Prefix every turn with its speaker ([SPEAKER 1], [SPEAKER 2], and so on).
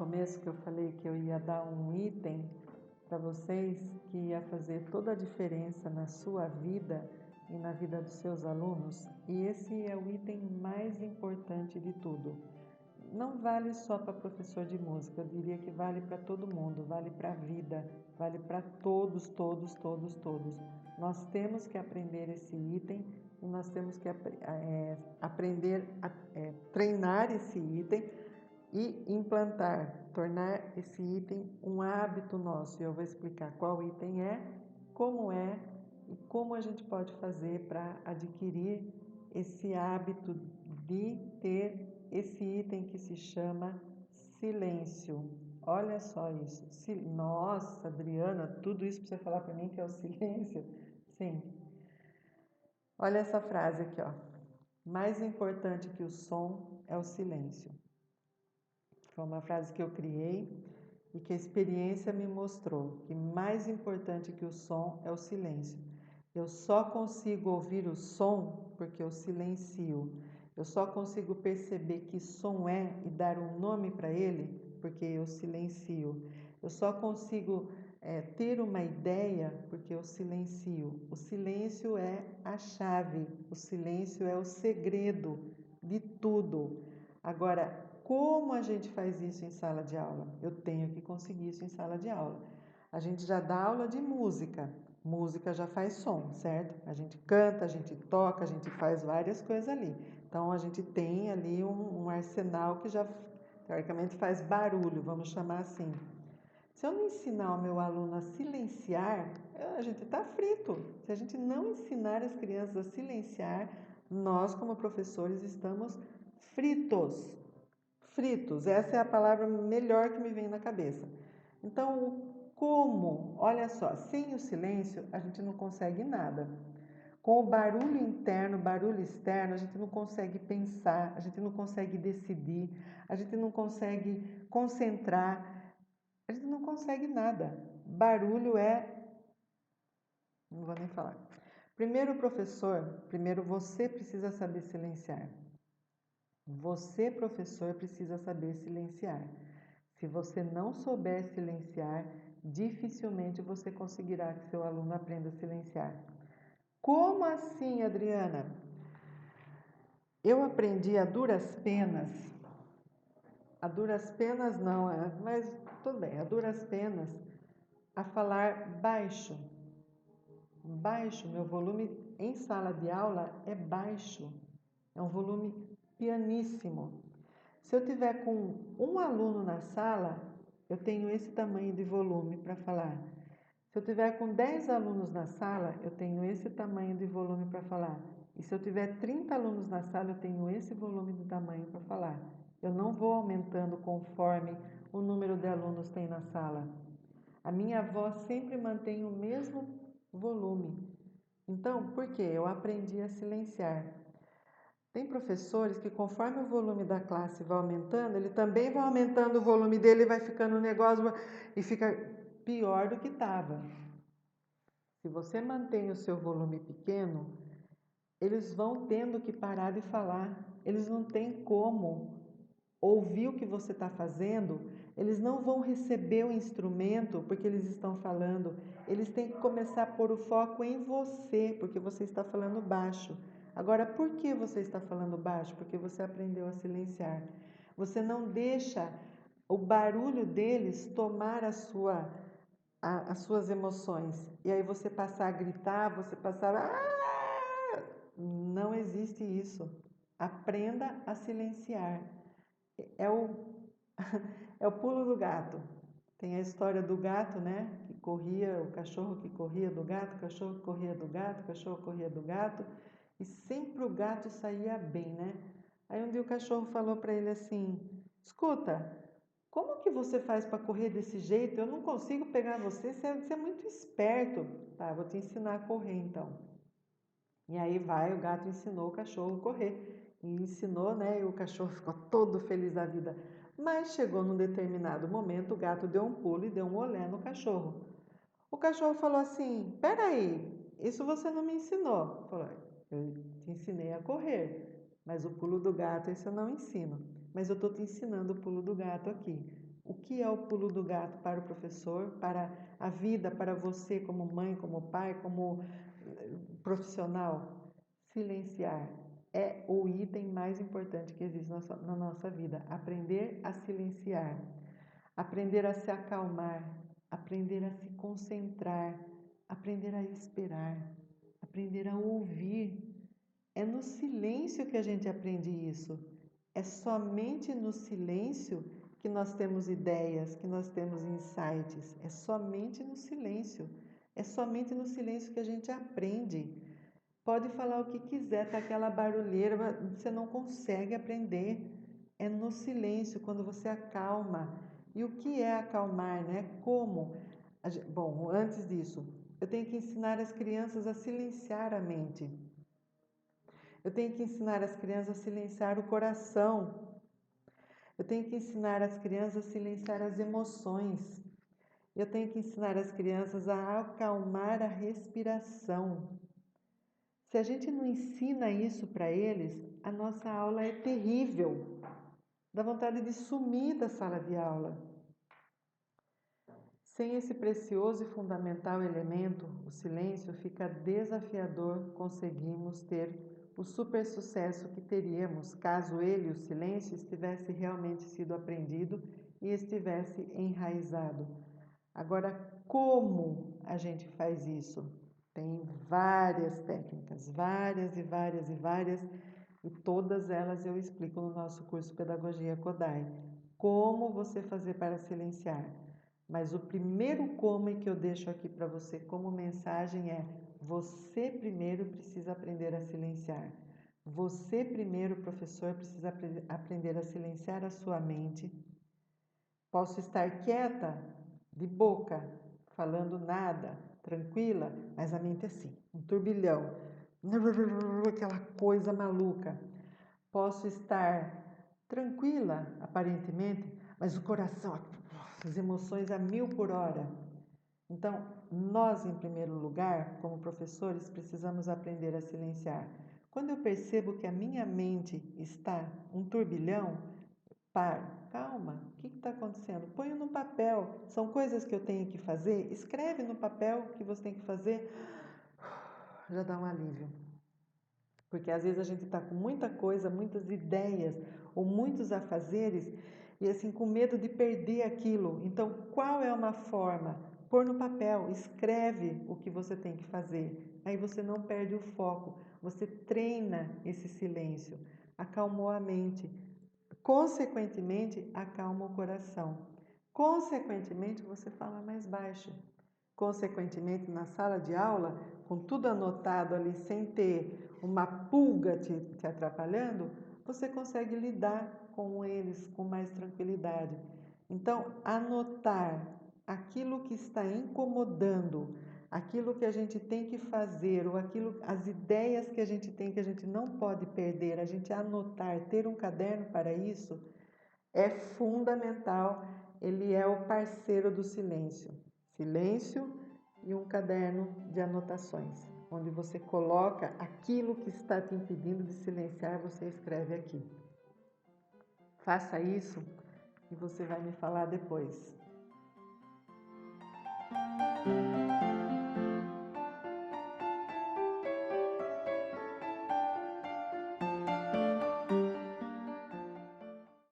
[SPEAKER 1] começo que eu falei que eu ia dar um item para vocês que ia fazer toda a diferença na sua vida e na vida dos seus alunos? E esse é o item mais importante de tudo. Não vale só para professor de música, eu diria que vale para todo mundo, vale para a vida, vale para todos, todos, todos, todos. Nós temos que aprender esse item e nós temos que aprender a treinar esse item e implantar, tornar esse item um hábito nosso. Eu vou explicar qual item é e como a gente pode fazer para adquirir esse hábito de ter esse item que se chama silêncio. Olha só isso. Nossa, Adriana, tudo isso para você falar para mim que é o silêncio? Sim. Olha essa frase aqui, ó. Mais importante que o som é o silêncio. Foi uma frase que eu criei e que a experiência me mostrou que mais importante que o som é o silêncio. Eu só consigo ouvir o som porque eu silencio. Eu só consigo perceber que som é e dar um nome para ele porque eu silencio. Eu só consigo ter uma ideia porque eu silencio. O silêncio é a chave, o silêncio é o segredo de tudo. Agora, como a gente faz isso em sala de aula? Eu tenho que conseguir isso em sala de aula. A gente já dá aula de música. Música já faz som, certo? A gente canta, a gente toca, a gente faz várias coisas ali. Então, a gente tem ali um arsenal que já, teoricamente, faz barulho, vamos chamar assim. Se eu não ensinar o meu aluno a silenciar, a gente está frito. Se a gente não ensinar as crianças a silenciar, nós, como professores, estamos fritos. Fritos, essa é a palavra melhor que me vem na cabeça. Então, como? Olha só, sem o silêncio a gente não consegue nada. Com o barulho interno, barulho externo, a gente não consegue pensar, a gente não consegue decidir, a gente não consegue concentrar, a gente não consegue nada. Barulho não vou nem falar. Primeiro você precisa saber silenciar. Você, professor, precisa saber silenciar. Se você não souber silenciar, dificilmente você conseguirá que seu aluno aprenda a silenciar. Como assim, Adriana? Eu aprendi a duras penas não, mas tudo bem, a duras penas, a falar baixo. Baixo, meu volume em sala de aula é baixo, é um volume pianíssimo. Se eu tiver com um aluno na sala, eu tenho esse tamanho de volume para falar. Se eu tiver com 10 alunos na sala, eu tenho esse tamanho de volume para falar. E se eu tiver 30 alunos na sala, eu tenho esse volume de tamanho para falar. Eu não vou aumentando conforme o número de alunos tem na sala. A minha voz sempre mantém o mesmo volume. Então, por quê? Eu aprendi a silenciar. Tem professores que, conforme o volume da classe vai aumentando, ele também vai aumentando o volume dele, vai ficando um negócio e fica pior do que estava. Se você mantém o seu volume pequeno, eles vão tendo que parar de falar. Eles não têm como ouvir o que você está fazendo, eles não vão receber o instrumento porque eles estão falando. Eles têm que começar a pôr o foco em você, porque você está falando baixo. Agora, por que você está falando baixo? Porque você aprendeu a silenciar. Você não deixa o barulho deles tomar as suas emoções. E aí você passar a gritar, você passar a... Não existe isso. Aprenda a silenciar. É o, é o pulo do gato. Tem a história do gato, né? Que corria, o cachorro que corria do gato, o cachorro que corria do gato, o cachorro corria do gato. E sempre o gato saía bem, né? Aí um dia o cachorro falou para ele assim: escuta, como que você faz para correr desse jeito? Eu não consigo pegar você, você é muito esperto. Tá, vou te ensinar a correr então. E aí o gato ensinou o cachorro a correr. E ensinou, né? E o cachorro ficou todo feliz da vida. Mas chegou num determinado momento, o gato deu um pulo e deu um olé no cachorro. O cachorro falou assim: peraí, isso você não me ensinou. Falou: eu te ensinei a correr, mas o pulo do gato esse eu não ensino. Mas eu estou te ensinando o pulo do gato aqui. O que é o pulo do gato para o professor, para a vida, para você como mãe, como pai, como profissional? Silenciar é o item mais importante que existe na nossa vida. Aprender a silenciar, aprender a se acalmar, aprender a se concentrar, aprender a esperar, aprender a ouvir. É no silêncio que a gente aprende isso. É somente no silêncio que nós temos ideias, que nós temos insights. É somente no silêncio. É somente no silêncio que a gente aprende. Pode falar o que quiser, tá aquela barulheira, você não consegue aprender. É no silêncio, quando você acalma. E o que é acalmar, né? Como? Bom, antes disso, eu tenho que ensinar as crianças a silenciar a mente. Eu tenho que ensinar as crianças a silenciar o coração. Eu tenho que ensinar as crianças a silenciar as emoções. Eu tenho que ensinar as crianças a acalmar a respiração. Se a gente não ensina isso para eles, a nossa aula é terrível. Dá vontade de sumir da sala de aula. Sem esse precioso e fundamental elemento, o silêncio, fica desafiador conseguirmos ter o super sucesso que teríamos caso ele, o silêncio, estivesse realmente sido aprendido e estivesse enraizado. Agora, como a gente faz isso? Tem várias técnicas, várias, e todas elas eu explico no nosso curso Pedagogia Kodai. Como você fazer para silenciar? Mas o primeiro como que eu deixo aqui para você como mensagem é: você primeiro precisa aprender a silenciar. Você primeiro, professor, precisa aprender a silenciar a sua mente. Posso estar quieta, de boca, falando nada, tranquila, mas a mente é assim, um turbilhão, aquela coisa maluca. Posso estar tranquila, aparentemente, mas o coração, as emoções a 1000 por hora. Então, nós, em primeiro lugar, como professores, precisamos aprender a silenciar. Quando eu percebo que a minha mente está um turbilhão, pare, calma, o que está acontecendo? Põe no papel, são coisas que eu tenho que fazer, escreve no papel o que você tem que fazer, já dá um alívio. Porque às vezes a gente está com muita coisa, muitas ideias ou muitos afazeres e assim com medo de perder aquilo. Então, qual é uma forma? Pôr no papel, escreve o que você tem que fazer. Aí você não perde o foco, você treina esse silêncio, acalmou a mente. Consequentemente, acalma o coração. Consequentemente, você fala mais baixo. Consequentemente, na sala de aula, com tudo anotado ali, sem ter uma pulga te atrapalhando, você consegue lidar com eles com mais tranquilidade. Então, anotar aquilo que está incomodando, aquilo que a gente tem que fazer, ou as ideias que a gente tem que a gente não pode perder, a gente anotar, ter um caderno para isso, é fundamental. Ele é o parceiro do silêncio. Silêncio e um caderno de anotações, onde você coloca aquilo que está te impedindo de silenciar, você escreve aqui. Faça isso e você vai me falar depois.